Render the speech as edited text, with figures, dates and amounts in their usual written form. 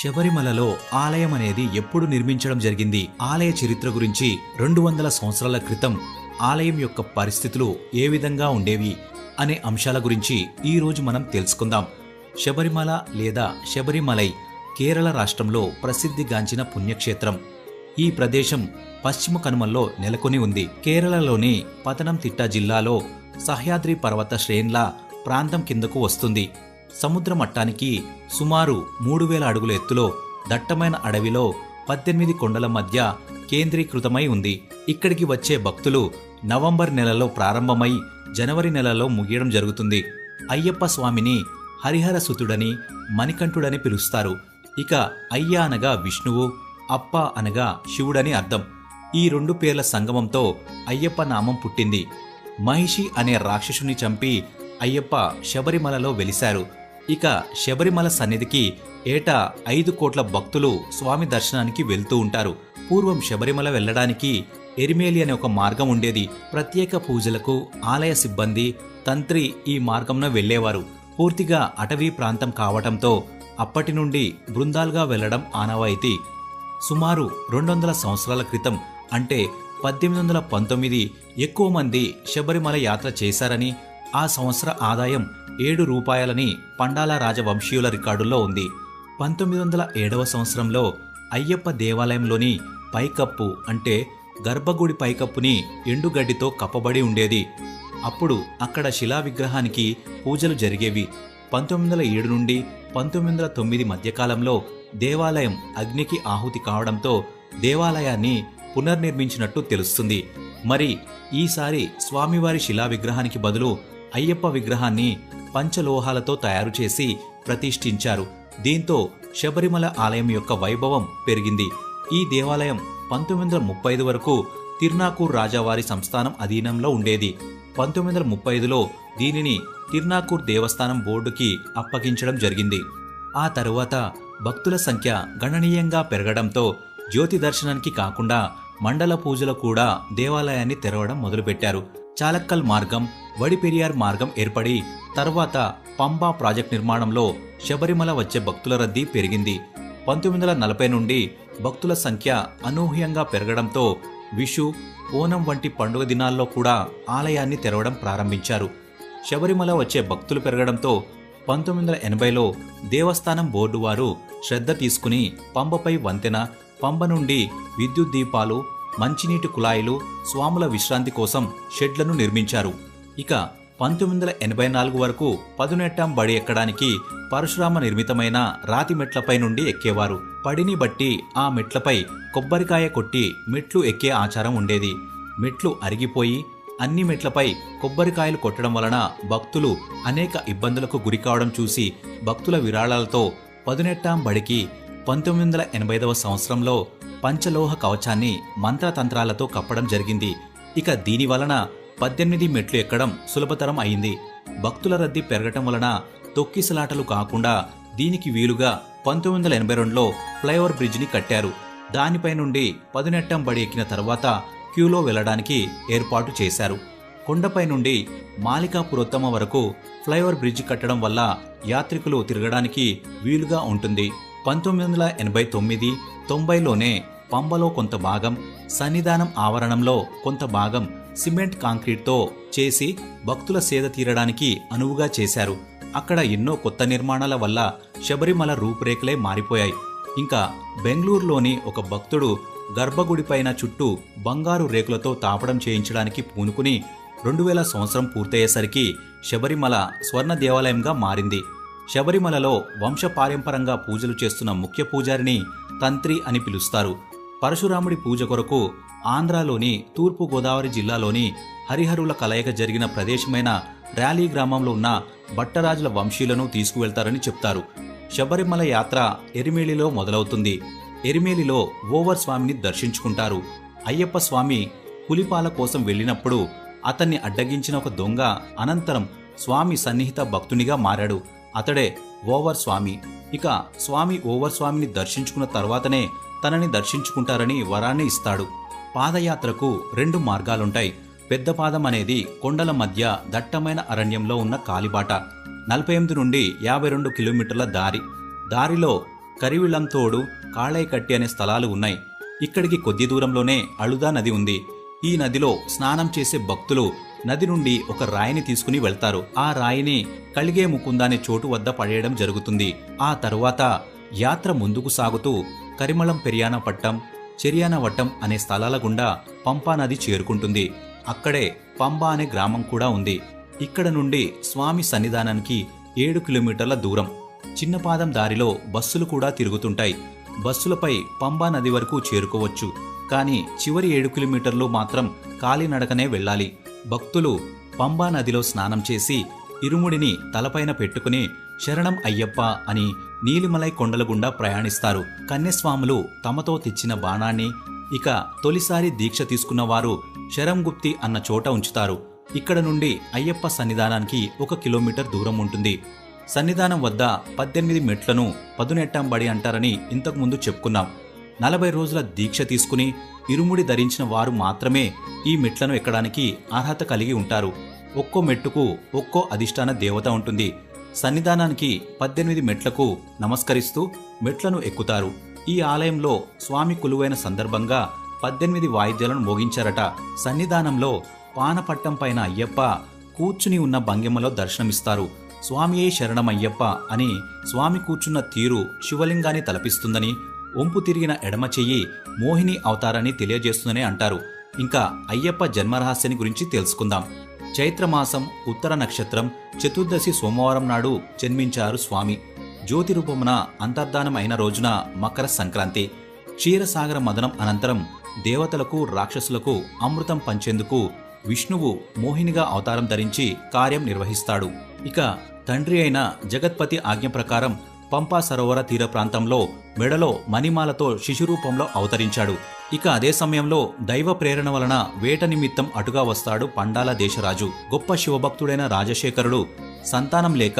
శబరిమలలో ఆలయం అనేది ఎప్పుడు నిర్మించడం జరిగింది, ఆలయ చరిత్ర గురించి 200 సంవత్సరాల క్రితం ఆలయం యొక్క పరిస్థితులు ఏ విధంగా ఉండేవి అనే అంశాల గురించి ఈ రోజు మనం తెలుసుకుందాం. శబరిమల లేదా శబరిమలై కేరళ రాష్ట్రంలో ప్రసిద్ధిగాంచిన పుణ్యక్షేత్రం. ఈ ప్రదేశం పశ్చిమ కనుమల్లో నెలకొని ఉంది. కేరళలోని పతనంతిట్ట జిల్లాలో సహ్యాద్రి పర్వత శ్రేణుల ప్రాంతం కిందకు వస్తుంది. సముద్ర మట్టానికి సుమారు 3000 అడుగుల ఎత్తులో దట్టమైన అడవిలో 18 కొండల మధ్య కేంద్రీకృతమై ఉంది. ఇక్కడికి వచ్చే భక్తులు నవంబర్ నెలలో ప్రారంభమై జనవరి నెలలో ముగియడం జరుగుతుంది. అయ్యప్ప స్వామిని హరిహర సుతుడని, మణికంఠుడని పిలుస్తారు. ఇక అయ్య అనగా విష్ణువు, అప్ప అనగా శివుడని అర్థం. ఈ 2 పేర్ల సంగమంతో అయ్యప్ప నామం పుట్టింది. మహిషి అనే రాక్షసుని చంపి అయ్యప్ప శబరిమలలో వెలిశారు. ఇక శబరిమల సన్నిధికి ఏటా 5 కోట్ల భక్తులు స్వామి దర్శనానికి వెళ్తూ ఉంటారు. పూర్వం శబరిమల వెళ్లడానికి ఎరిమేలి అనే ఒక మార్గం ఉండేది. ప్రత్యేక పూజలకు ఆలయ సిబ్బంది, తంత్రి ఈ మార్గంలో వెళ్లేవారు. పూర్తిగా అటవీ ప్రాంతం కావటంతో అప్పటి నుండి బృందాలుగా వెళ్లడం ఆనవాయితీ. సుమారు 200 సంవత్సరాల క్రితం అంటే 1819 ఎక్కువ మంది శబరిమల యాత్ర చేశారని, ఆ సంవత్సర ఆదాయం 7 రూపాయలని పండాల రాజవంశీయుల రికార్డుల్లో ఉంది. 1907వ సంవత్సరంలో అయ్యప్ప దేవాలయంలోని పైకప్పు అంటే గర్భగుడి పైకప్పుని ఎండుగడ్డితో కప్పబడి ఉండేది. అప్పుడు అక్కడ శిలా విగ్రహానికి పూజలు జరిగేవి. 1907 నుండి 1909 మధ్యకాలంలో దేవాలయం అగ్నికి ఆహుతి కావడంతో దేవాలయాన్ని పునర్నిర్మించినట్టు తెలుస్తుంది. మరి ఈసారి స్వామివారి శిలా విగ్రహానికి బదులు అయ్యప్ప విగ్రహాన్ని పంచలోహాలతో తయారు చేసి ప్రతిష్ఠించారు. దీంతో శబరిమల ఆలయం యొక్క వైభవం పెరిగింది. ఈ దేవాలయం 1935 వరకు తిర్నాకూర్ రాజావారి సంస్థానం అధీనంలో ఉండేది. 1935లో దీనిని తిర్నాకూర్ దేవస్థానం బోర్డుకి అప్పగించడం జరిగింది. ఆ తరువాత భక్తుల సంఖ్య గణనీయంగా పెరగడంతో జ్యోతి దర్శనానికి కాకుండా మండల పూజలు కూడా దేవాలయాన్ని తెరవడం మొదలుపెట్టారు. చాలక్కల్ మార్గం, వడిపెరియార్ మార్గం ఏర్పడి తర్వాత పంబా ప్రాజెక్ట్ నిర్మాణంలో శబరిమల వచ్చే భక్తుల రద్దీ పెరిగింది. 1940 నుండి భక్తుల సంఖ్య అనూహ్యంగా పెరగడంతో విషు, ఓనం వంటి పండుగ దినాల్లో కూడా ఆలయాన్ని తెరవడం ప్రారంభించారు. శబరిమల వచ్చే భక్తులు పెరగడంతో 1980లో దేవస్థానం బోర్డు వారు శ్రద్ధ తీసుకుని పంబపై వంతెన, పంబ నుండి విద్యుత్ దీపాలు, మంచినీటి కుళాయిలు, స్వాముల విశ్రాంతి కోసం షెడ్లను నిర్మించారు. ఇక 1984 వరకు పదునెట్టాం బడి ఎక్కడానికి పరశురామ నిర్మితమైన రాతి మెట్లపై నుండి ఎక్కేవారు. పడిని బట్టి ఆ మెట్లపై కొబ్బరికాయ కొట్టి మెట్లు ఎక్కే ఆచారం ఉండేది. మెట్లు అరిగిపోయి అన్ని మెట్లపై కొబ్బరికాయలు కొట్టడం వలన భక్తులు అనేక ఇబ్బందులకు గురికావడం చూసి భక్తుల విరాళాలతో పదునెట్టాం బడికి 1985వ సంవత్సరంలో పంచలోహ కవచాన్ని మంత్రతంత్రాలతో కప్పడం జరిగింది. ఇక దీని వలన 18 మెట్లు ఎక్కడం సులభతరం అయింది. భక్తుల రద్దీ పెరగటం వలన తొక్కిసలాటలు కాకుండా దీనికి వీలుగా 1982లో ఫ్లైఓవర్ బ్రిడ్జిని కట్టారు. దానిపై నుండి పదునెట్టాం బడి ఎక్కిన తర్వాత క్యూలో వెళ్లడానికి ఏర్పాటు చేశారు. కొండపై నుండి మాలికాపురోత్తమ వరకు ఫ్లైఓవర్ బ్రిడ్జి కట్టడం వల్ల యాత్రికులు తిరగడానికి వీలుగా ఉంటుంది. 1989, 90లోనే పంబలో కొంత భాగం, సన్నిధానం ఆవరణంలో కొంత భాగం సిమెంట్ కాంక్రీట్తో చేసి భక్తుల సేద తీరడానికి అనువుగా చేశారు. అక్కడ ఎన్నో కొత్త నిర్మాణాల వల్ల శబరిమల రూపురేఖలే మారిపోయాయి. ఇంకా బెంగళూరులోని ఒక భక్తుడు గర్భగుడిపైన చుట్టూ బంగారు రేకులతో తాపడం చేయించడానికి పూనుకుని 2000 సంవత్సరం పూర్తయ్యేసరికి శబరిమల స్వర్ణ దేవాలయంగా మారింది. శబరిమలలో వంశపారంపరంగా పూజలు చేస్తున్న ముఖ్య పూజారిని తంత్రి అని పిలుస్తారు. పరశురాముడి పూజ కొరకు ఆంధ్రాలోని తూర్పు గోదావరి జిల్లాలోని హరిహరుల కలయిక జరిగిన ప్రదేశమైన ర్యాలీ గ్రామంలో ఉన్న భట్టరాజుల వంశీయులను తీసుకువెళ్తారని చెప్తారు. శబరిమల యాత్ర ఎరిమేలిలో మొదలవుతుంది. ఎరిమేలిలో ఓవర్ స్వామిని దర్శించుకుంటారు. అయ్యప్ప స్వామి పులిపాల కోసం వెళ్ళినప్పుడు అతన్ని అడ్డగించిన ఒక దొంగ అనంతరం స్వామి సన్నిహిత భక్తునిగా మారాడు. అతడే ఓవర్ స్వామి. ఇక స్వామి ఓవర్ స్వామిని దర్శించుకున్న తర్వాతనే తనని దర్శించుకుంటారని వరాన్ని ఇస్తాడు. పాదయాత్రకు 2 మార్గాలుంటాయి. పెద్ద పాదం అనేది కొండల మధ్య దట్టమైన అరణ్యంలో ఉన్న కాలిబాట. 48 నుండి 52 కిలోమీటర్ల దారిలో కరివిళంతోడు, కాళైకట్టి అనే స్థలాలు ఉన్నాయి. ఇక్కడికి కొద్ది దూరంలోనే అళుదా నది ఉంది. ఈ నదిలో స్నానం చేసే భక్తులు నది నుండి ఒక రాయిని తీసుకుని వెళ్తారు. ఆ రాయిని కలిగే ముకుంద అనే చోటు వద్ద పడేయడం జరుగుతుంది. ఆ తరువాత యాత్ర ముందుకు సాగుతూ కరిమళం పెరియానపట్టం, చెరియానవట్టం అనే స్థలాల గుండా పంపా నది చేరుకుంటుంది. అక్కడే పంబా అనే గ్రామం కూడా ఉంది. ఇక్కడ నుండి స్వామి సన్నిధానానికి 7 కిలోమీటర్ల దూరం. చిన్నపాదం దారిలో బస్సులు కూడా తిరుగుతుంటాయి. బస్సులపై పంబా నది వరకు చేరుకోవచ్చు. కానీ చివరి 7 కిలోమీటర్లు మాత్రం కాలినడకనే వెళ్ళాలి. భక్తులు పంబా నదిలో స్నానం చేసి ఇరుముడిని తలపైన పెట్టుకుని శరణం అయ్యప్ప అని నీలిమలై కొండల గుండా ప్రయాణిస్తారు. కన్యస్వాములు తమతో తెచ్చిన బాణాన్ని ఇక తొలిసారి దీక్ష తీసుకున్న వారు శరంగుప్తి అన్న చోట ఉంచుతారు. ఇక్కడ నుండి అయ్యప్ప సన్నిధానానికి 1 కిలోమీటర్ దూరం ఉంటుంది. సన్నిధానం వద్ద 18 మెట్లను పదునెట్టంబడి అంటారని ఇంతకుముందు చెప్పుకున్నాం. 40 రోజుల దీక్ష తీసుకుని ఇరుముడి ధరించిన వారు మాత్రమే ఈ మెట్లను ఎక్కడానికి అర్హత కలిగి ఉంటారు. ఒక్కో మెట్టుకు ఒక్కో అధిష్టాన దేవత ఉంటుంది. సన్నిధానానికి 18 మెట్లకు నమస్కరిస్తూ మెట్లను ఎక్కుతారు. ఈ ఆలయంలో స్వామి కొలువైన సందర్భంగా 18 వాయిద్యాలను మోగించారట. సన్నిధానంలో పానపట్టం పైన అయ్యప్ప కూర్చుని ఉన్న భంగిమలో దర్శనమిస్తారు. స్వామియే శరణమయ్యప్ప అని స్వామి కూర్చున్న తీరు శివలింగాన్ని తలపిస్తుందని, వంపు తిరిగిన ఎడమ చెయ్యి మోహిని అవతారాన్ని తెలియజేస్తుందని అంటారు. ఇంకా అయ్యప్ప జన్మరహస్యాన్ని గురించి తెలుసుకుందాం. చైత్రమాసం ఉత్తర నక్షత్రం చతుర్దశి సోమవారం నాడు జన్మించారు స్వామి. జ్యోతి రూపమున అంతర్ధానం అయిన రోజున మకర సంక్రాంతి. క్షీరసాగర మదనం అనంతరం దేవతలకు రాక్షసులకు అమృతం పంచేందుకు విష్ణువు మోహినిగా అవతారం ధరించి కార్యం నిర్వహిస్తాడు. ఇక తండ్రి అయిన జగత్పతి ఆజ్ఞ ప్రకారం పంపా సరోవర తీర ప్రాంతంలో మెడలో మణిమాలతో శిశురూపంలో అవతరించాడు. ఇక అదే సమయంలో దైవ ప్రేరణ వలన వేట నిమిత్తం అటుగా వస్తాడు పండాల దేశరాజు. గొప్ప శివభక్తుడైన రాజశేఖరుడు సంతానం లేక